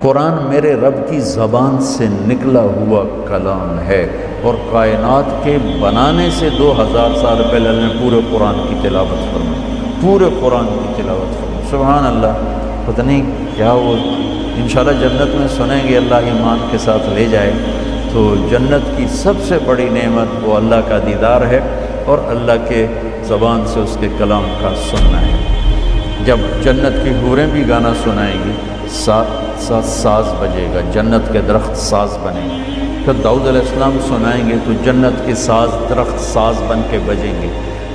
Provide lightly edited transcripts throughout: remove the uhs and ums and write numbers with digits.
قرآن میرے رب کی زبان سے نکلا ہوا کلام ہے، اور کائنات کے بنانے سے 2000 سال پہلے اللہ نے پورے قرآن کی تلاوت فرمائی، پورے قرآن کی تلاوت فرمائی۔ سبحان اللہ، پتہ نہیں کیا وہ انشاءاللہ جنت میں سنیں گے، اللہ ایمان کے ساتھ لے جائے تو جنت کی سب سے بڑی نعمت وہ اللہ کا دیدار ہے اور اللہ کے زبان سے اس کے کلام کا سننا ہے۔ جب جنت کی حوریں بھی گانا سنائیں گی، ساتھ ساتھ ساز بجے گا، جنت کے درخت ساز بنیں گے۔ پھر داؤد علیہ السلام سنائیں گے تو جنت کے ساز درخت ساز بن کے بجیں گے۔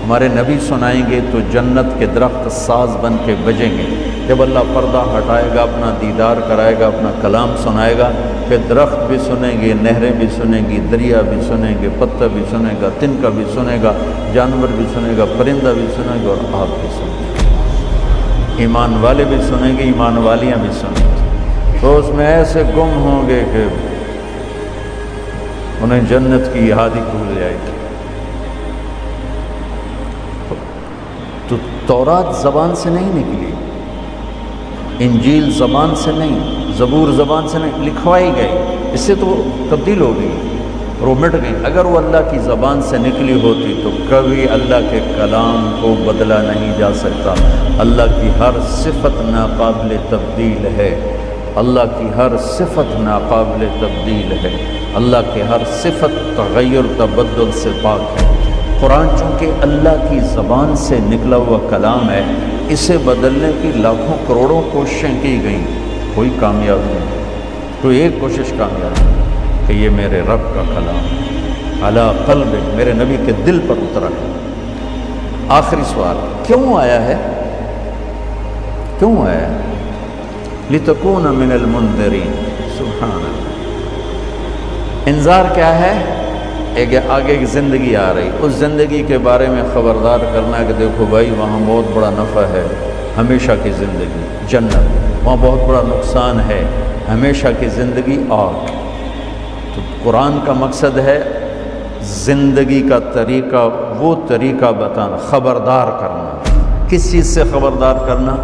ہمارے نبی سنائیں گے تو جنت کے درخت ساز بن کے بجیں گے۔ جب اللہ پردہ ہٹائے گا، اپنا دیدار کرائے گا، اپنا کلام سنائے گا، پھر درخت بھی سنیں گے، نہریں بھی سنیں گی، دریا بھی سنیں گے، پتہ بھی سنے گا، تنکا بھی سنے گا، جانور بھی سنے گا، پرندہ بھی سنے گا، اور آپ بھی سنیں گے۔ ایمان والے بھی سنیں گے، ایمان والیاں بھی سنیں گے، تو اس میں ایسے گم ہوں گے کہ انہیں جنت کی یاد ہی بھول جائے گی۔ تو تورات زبان سے نہیں نکلی، انجیل زبان سے نہیں، زبور زبان سے نہیں، لکھوائی گئی، اس سے تو تبدیل ہو گئی اور وہ مٹ گئی۔ اگر وہ اللہ کی زبان سے نکلی ہوتی تو کبھی اللہ کے کلام کو بدلا نہیں جا سکتا۔ اللہ کی ہر صفت ناقابل تبدیل ہے، اللہ کی ہر صفت ناقابل تبدیل ہے، اللہ کی ہر صفت تغیر تبدل سے پاک ہے۔ قرآن چونکہ اللہ کی زبان سے نکلا ہوا کلام ہے، اسے بدلنے کی لاکھوں کروڑوں کوششیں کی گئیں، کوئی کامیاب نہیں، کوئی ایک کوشش کامیاب نہیں کہ یہ میرے رب کا کلام ہے، علی قلب، میرے نبی کے دل پر اترا ہے۔ آخری سوال، کیوں آیا ہے؟ کیوں آیا ہے؟ لِتَكُونَ مِنَ الْمُنذِرِينَ۔ سبحان اللہ، انذار کیا ہے؟ ایک آگے کی زندگی آ رہی، اس زندگی کے بارے میں خبردار کرنا کہ دیکھو بھائی وہاں بہت بڑا نفع ہے، ہمیشہ کی زندگی جنت، وہاں بہت بڑا نقصان ہے، ہمیشہ کی زندگی آگ۔ تو قرآن کا مقصد ہے زندگی کا طریقہ، وہ طریقہ بتانا، خبردار کرنا۔ کس چیز سے خبردار کرنا؟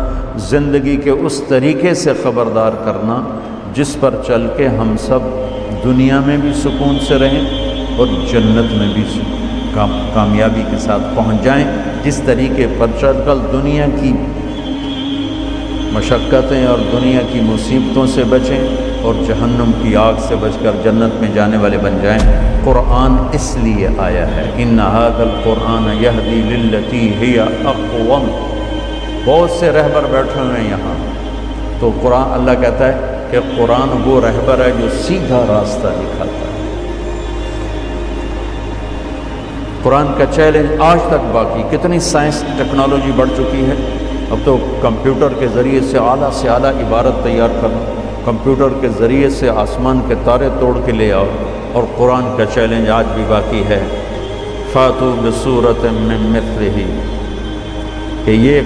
زندگی کے اس طریقے سے خبردار کرنا جس پر چل کے ہم سب دنیا میں بھی سکون سے رہیں اور جنت میں بھی کامیابی کے ساتھ پہنچ جائیں۔ جس طریقے پر چل کر دنیا کی مشقتیں اور دنیا کی مصیبتوں سے بچیں اور جہنم کی آگ سے بچ کر جنت میں جانے والے بن جائیں۔ قرآن اس لیے آیا ہے، ان ھذا القرآن یہدی للتی ہی اقوم۔ بہت سے رہبر بیٹھے ہوئے ہیں یہاں، تو قرآن، اللہ کہتا ہے کہ قرآن وہ رہبر ہے جو سیدھا راستہ دکھاتا ہے۔ قرآن کا چیلنج آج تک باقی، کتنی سائنس ٹیکنالوجی بڑھ چکی ہے، اب تو کمپیوٹر کے ذریعے سے اعلیٰ عبارت تیار کرنا، کمپیوٹر کے ذریعے سے آسمان کے تارے توڑ کے لے آؤ، اور قرآن کا چیلنج آج بھی باقی ہے، فاتوا بسورۃ من مثلہ، کہ یہ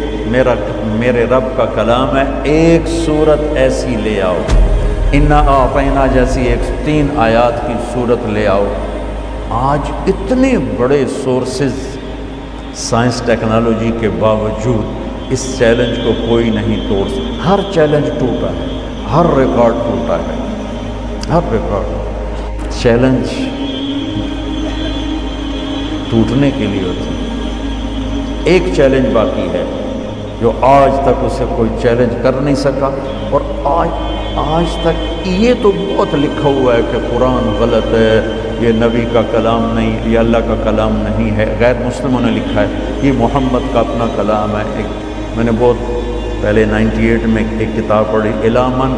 میرے رب کا کلام ہے، ایک سورت ایسی لے آؤ، انا اعطینا جیسی 3 آیات کی سورت لے آؤ۔ آج اتنے بڑے سورسز سائنس ٹیکنالوجی کے باوجود اس چیلنج کو کوئی نہیں توڑ سکتا۔ ہر چیلنج ٹوٹا ہے، ہر ریکارڈ ٹوٹا ہے، ہر ریکارڈ۔ چیلنج ٹوٹنے کے لیے ہوتا ہے۔ ایک چیلنج باقی ہے جو آج تک اسے کوئی چیلنج کر نہیں سکا، اور آج تک یہ تو بہت لکھا ہوا ہے کہ قرآن غلط ہے، یہ نبی کا کلام نہیں، یہ اللہ کا کلام نہیں ہے، غیر مسلموں نے لکھا ہے، یہ محمد کا اپنا کلام ہے۔ میں نے بہت پہلے 98 میں ایک کتاب پڑھی، الی من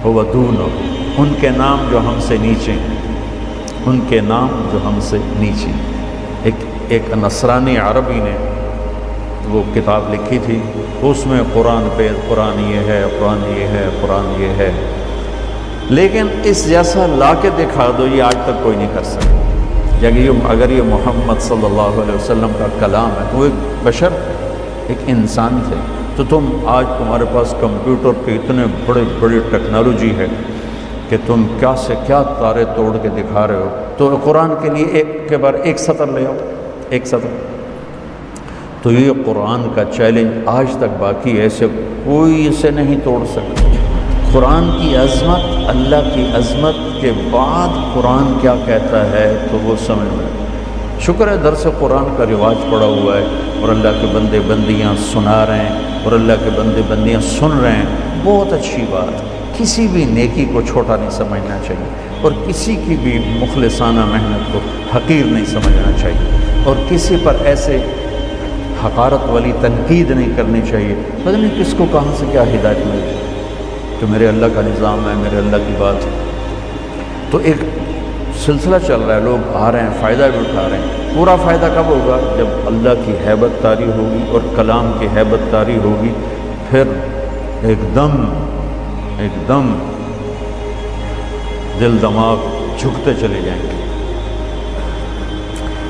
هو دون، ان کے نام جو ہم سے نیچے، ان کے نام جو ہم سے نیچے۔ ایک نصرانی عربی نے وہ کتاب لکھی تھی، اس میں قرآن پہ قرآن یہ ہے، قرآن یہ ہے، قرآن یہ ہے، لیکن اس جیسا لا کے دکھا دو یہ آج تک کوئی نہیں کر سکتا۔ اگر یہ محمد صلی اللہ علیہ وسلم کا کلام ہے، وہ ایک بشر، ایک انسان تھے، تو آج تمہارے پاس کمپیوٹر کے اتنے بڑی ٹیکنالوجی ہے کہ تم کیا سے کیا تارے توڑ کے دکھا رہے ہو، تو قرآن کے لیے ایک کے بار ایک سطر لے آؤ، ایک سطر۔ تو یہ قرآن کا چیلنج آج تک باقی ہے، اسے کوئی اسے نہیں توڑ سکتا، قرآن کی عظمت، اللہ کی عظمت کے بعد قرآن کیا کہتا ہے تو وہ سمجھ میں شکر ہے درس قرآن کا رواج پڑا ہوا ہے اور اللہ کے بندے بندیاں سنا رہے ہیں اور اللہ کے بندے بندیاں سن رہے ہیں، بہت اچھی بات۔ کسی بھی نیکی کو چھوٹا نہیں سمجھنا چاہیے اور کسی کی بھی مخلصانہ محنت کو حقیر نہیں سمجھنا چاہیے اور کسی پر ایسے حقارت والی تنقید نہیں کرنی چاہیے۔ پتہ نہیں کس کو کہاں سے کیا ہدایت ملی کہ میرے اللہ کا نظام ہے، میرے اللہ کی بات ہے۔ تو ایک سلسلہ چل رہا ہے، لوگ آ رہے ہیں، فائدہ بھی اٹھا رہے ہیں۔ پورا فائدہ کب ہوگا؟ جب اللہ کی ہیبت طاری ہوگی اور کلام کی ہیبت طاری ہوگی، پھر ایک دم دل دماغ جھکتے چلے جائیں گے۔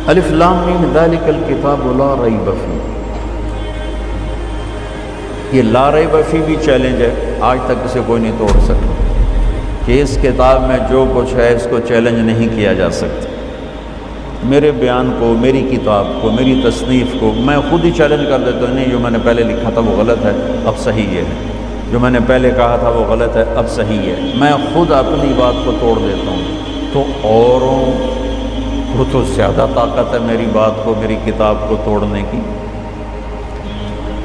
الف لام میم ذالک الکتاب لا ریب فیہ، یہ لا ریب فیہ بھی چیلنج ہے، آج تک اسے کوئی نہیں توڑ سکتا کہ اس کتاب میں جو کچھ ہے اس کو چیلنج نہیں کیا جا سکتا۔ میرے بیان کو، میری کتاب کو، میری تصنیف کو میں خود ہی چیلنج کر دیتا ہوں، نہیں جو میں نے پہلے لکھا تھا وہ غلط ہے، اب صحیح یہ ہے، جو میں نے پہلے کہا تھا وہ غلط ہے، اب صحیح ہے۔ میں خود اپنی بات کو توڑ دیتا ہوں، تو اوروں کو تو زیادہ طاقت ہے میری بات کو، میری کتاب کو توڑنے کی۔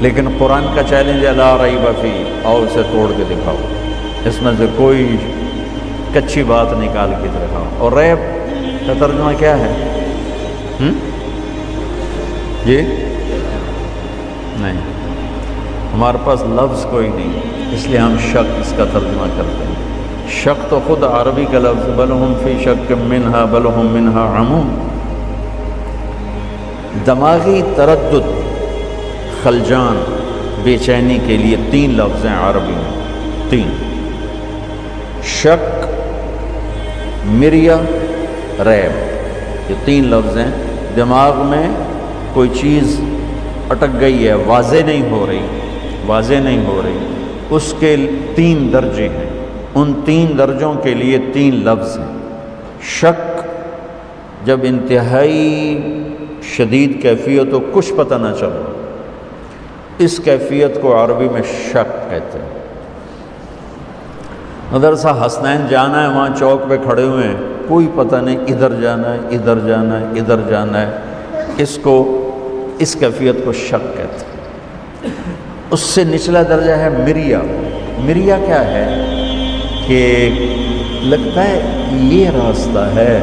لیکن قرآن کا چیلنج ہے لا ریب فیہ، اور اسے توڑ کے دکھاؤ، اس میں سے کوئی کچھی بات نکال کے دکھاؤ۔ اور ریب کا ترجمہ کیا ہے؟ یہ نہیں، ہمارے پاس لفظ کوئی نہیں، اس لیے ہم شک اس کا ترجمہ کرتے ہیں۔ شک تو خود عربی کا لفظ، بل ہم فی شک منہا بل ہم منہا عموم۔ دماغی تردد، خلجان، بے چینی کے لیے 3 لفظ ہیں عربی میں، 3: شک، مریا، ریب، یہ 3 لفظ ہیں۔ دماغ میں کوئی چیز اٹک گئی ہے، واضح نہیں ہو رہی، اس کے 3 درجے ہیں، ان 3 درجوں کے لیے 3 لفظ ہیں۔ شک جب انتہائی شدید کیفیت ہو، کچھ پتہ نہ چلو، اس کیفیت کو عربی میں شک کہتے ہیں۔ مدرسہ حسنین جانا ہے، وہاں چوک پہ کھڑے ہوئے ہیں، کوئی پتہ نہیں، ادھر جانا ہے، ادھر جانا ہے، ادھر جانا ہے، اس کیفیت کو شک کہتے ہیں۔ اس سے نچلا درجہ ہے مریا۔ مریا کیا ہے کہ لگتا ہے یہ راستہ ہے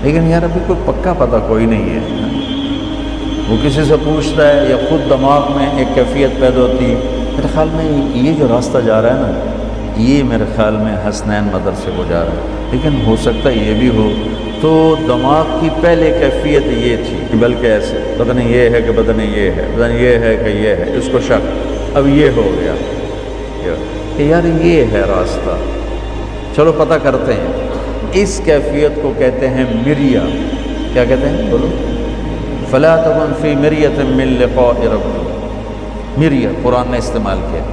لیکن یار ابھی کوئی پکا پتہ کوئی نہیں ہے، وہ کسی سے پوچھتا ہے یا خود دماغ میں ایک کیفیت پیدا ہوتی ہے، میرے خیال میں یہ جو راستہ جا رہا ہے نا، یہ میرے خیال میں حسنین مدرسے کو جا رہا ہے، لیکن ہو سکتا ہے یہ بھی ہو۔ تو دماغ کی پہلے کیفیت یہ تھی کہ بلکہ ایسے، پتہ نہیں یہ ہے کہ پتہ نہیں یہ ہے، پتہ نہیں یہ ہے کہ یہ ہے، اس کو شک۔ اب یہ ہو گیا کہ یار یہ ہے راستہ، چلو پتہ کرتے ہیں۔ اس کیفیت کو کہتے ہیں مریا۔ کیا کہتے ہیں؟ بولو۔ فلا تکن فی مریۃ من لقاء ربک، مریا قرآن نے استعمال کیا۔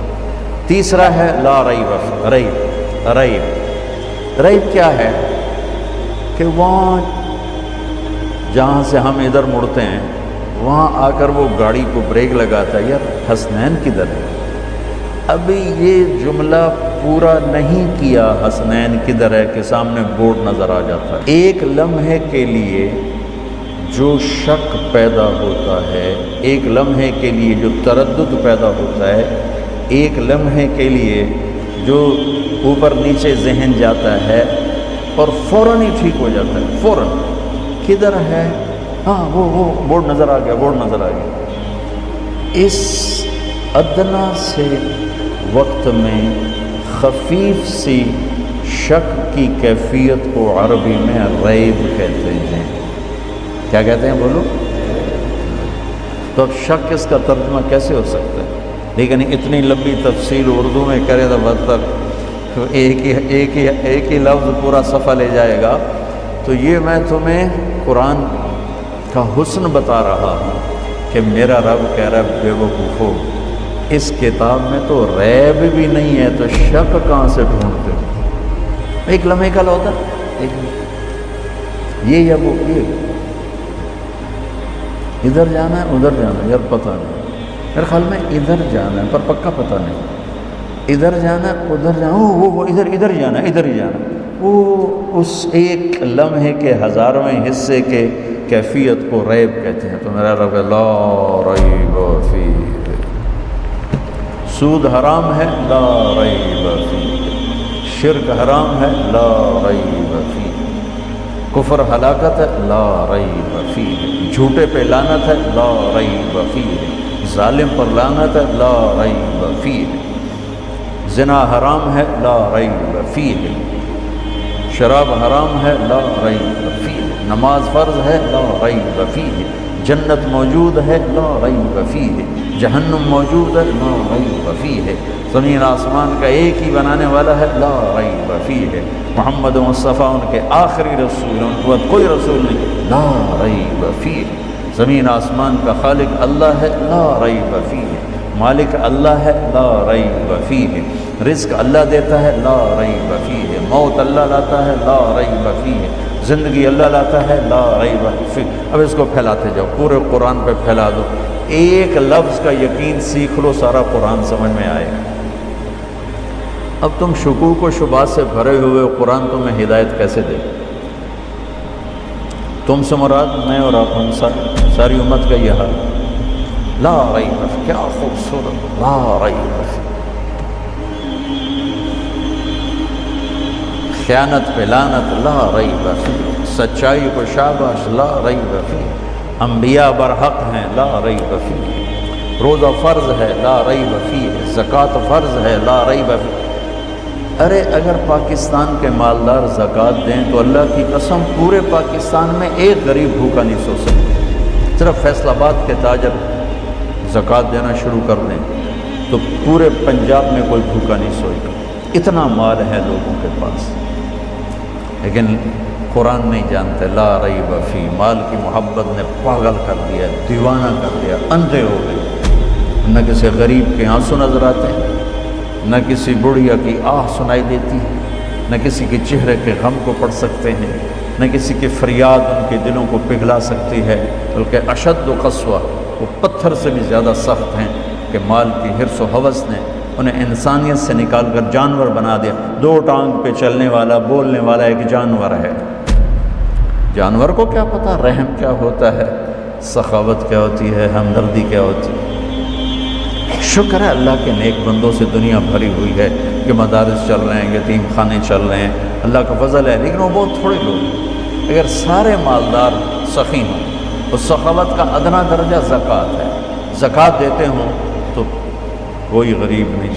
تیسرا ہے لا ریب، ریب کیا ہے کہ وہاں جہاں سے ہم ادھر مڑتے ہیں وہاں آ کر وہ گاڑی کو بریک لگاتا ہے، یار حسنین کدھر ہے؟ ابھی یہ جملہ پورا نہیں کیا حسنین کدھر ہے کہ سامنے بورڈ نظر آ جاتا ہے۔ ایک لمحے کے لیے جو شک پیدا ہوتا ہے، ایک لمحے کے لیے جو تردد پیدا ہوتا ہے، ایک لمحے کے لیے جو اوپر نیچے ذہن جاتا ہے اور فوراً ہی ٹھیک ہو جاتا ہے، فوراً کدھر ہے؟ ہاں وہ بورڈ نظر آ گیا، بورڈ نظر آ گیا۔ اس ادنا سے وقت میں خفیف سی شک کی کیفیت کو عربی میں ریب کہتے ہیں۔ کیا کہتے ہیں؟ بولو۔ تو اب شک اس کا ترجمہ کیسے ہو سکتا ہے؟ لیکن اتنی لمبی تفصیل اردو میں کرے تو بدتر، تو ایک ہی لفظ پورا صفحہ لے جائے گا۔ تو یہ میں تمہیں قرآن کا حسن بتا رہا ہوں کہ میرا رب کہہ رہا ہے بے وقوفو، اس کتاب میں تو ریب بھی نہیں ہے، تو شک کہاں سے ڈھونڈتے ہو؟ ایک لمحے کا ہوتا ہے، یہ یا وہ، یہ ادھر جانا ہے ادھر جانا ہے، یار پتہ نہیں، میرے خیال میں ادھر جانا ہے پر پکا پتہ نہیں، ادھر جانا ادھر جانا، وہ ادھر جانا ادھر ہی جانا، وہ اس ایک لمحے کے ہزارویں حصے کے کیفیت کو ریب کہتے ہیں۔ تو میرا رب لا ریب فیہ، سود حرام ہے لا ریب فیہ، شرک حرام ہے لا ریب فیہ، کفر ہلاکت ہے لا ریب فیہ، جھوٹے پہ لعنت ہے لا ریب فیہ، ظالم پر لعنت ہے لا ریب فیہ، زنا حرام ہے لا ریب فیہ، شراب حرام ہے لا ریب فیہ، نماز فرض ہے لا ریب فیہ، جنت موجود ہے لا ریب فیہ، جہنم موجود ہے لا ریب فیہ، زمین آسمان کا ایک ہی بنانے والا ہے لا ریب فیہ، محمد مصطفیٰ ان کے آخری رسول، ان کے بعد کوئی رسول نہیں لا ریب فیہ، زمین آسمان کا خالق اللہ ہے لا ریب فیہ، مالک اللہ ہے لا ریب فیہ، رزق اللہ دیتا ہے لا ریب فیہ، موت اللہ لاتا ہے لا ریب فیہ، زندگی اللہ لاتا ہے لا ریب فیہ۔ اب اس کو پھیلاتے جاؤ، پورے قرآن پہ پھیلا دو، ایک لفظ کا یقین سیکھ لو، سارا قرآن سمجھ میں آئے گا۔ اب تم شکوک و شبہات سے بھرے ہوئے قرآن تمہیں ہدایت کیسے دے؟ تم سے مراد میں اور آپ، ہم ساری امت کا یہ حال، لا ریب فیہ، کیا خوبصورت، لا ریب فیہ، خیانت پہ لعنت لا ریب فیہ، سچائی کو شاباش لا ریب فیہ، انبیاء برحق ہیں لا ریب فیہ، روزہ فرض ہے لا ریب فیہ، زکوٰۃ فرض ہے لا ریب فیہ۔ ارے اگر پاکستان کے مالدار زکوٰۃ دیں تو اللہ کی قسم پورے پاکستان میں ایک غریب بھوکا نہیں سو سکتا، صرف فیصل آباد کے تاجر زکوٰۃ دینا شروع کر دیں تو پورے پنجاب میں کوئی بھوکا نہیں سوئے گا، اتنا مال ہے لوگوں کے پاس۔ لیکن قرآن نہیں جانتے، لا ریب فیہ، مال کی محبت نے پاگل کر دیا، دیوانہ کر دیا، اندھے ہو گئے، نہ کسی غریب کے آنسو نظر آتے ہیں، نہ کسی بڑھیا کی آہ سنائی دیتی ہے، نہ کسی کے چہرے کے غم کو پڑھ سکتے ہیں، نہ کسی کی فریاد ان کے دلوں کو پگھلا سکتی ہے، بلکہ اشد و قسوہ، وہ پتھر سے بھی زیادہ سخت ہیں کہ مال کی حرص و ہوس نے انہیں انسانیت سے نکال کر جانور بنا دیا۔ دو ٹانگ پہ چلنے والا، بولنے والا ایک جانور ہے، جانور کو کیا پتہ رحم کیا ہوتا ہے، سخاوت کیا ہوتی ہے، ہمدردی کیا ہوتی ہے۔ شکر ہے اللہ کے نیک بندوں سے دنیا بھری ہوئی ہے کہ مدارس چل رہے ہیں، یتیم خانے چل رہے ہیں، اللہ کا فضل ہے، لیکن وہ بہت تھوڑے لوگ ہیں۔ اگر سارے مالدار سخی ہوں، تو سخاوت کا ادنا درجہ زکوٰۃ ہے، زکوٰۃ دیتے ہوں تو کوئی غریب نہیں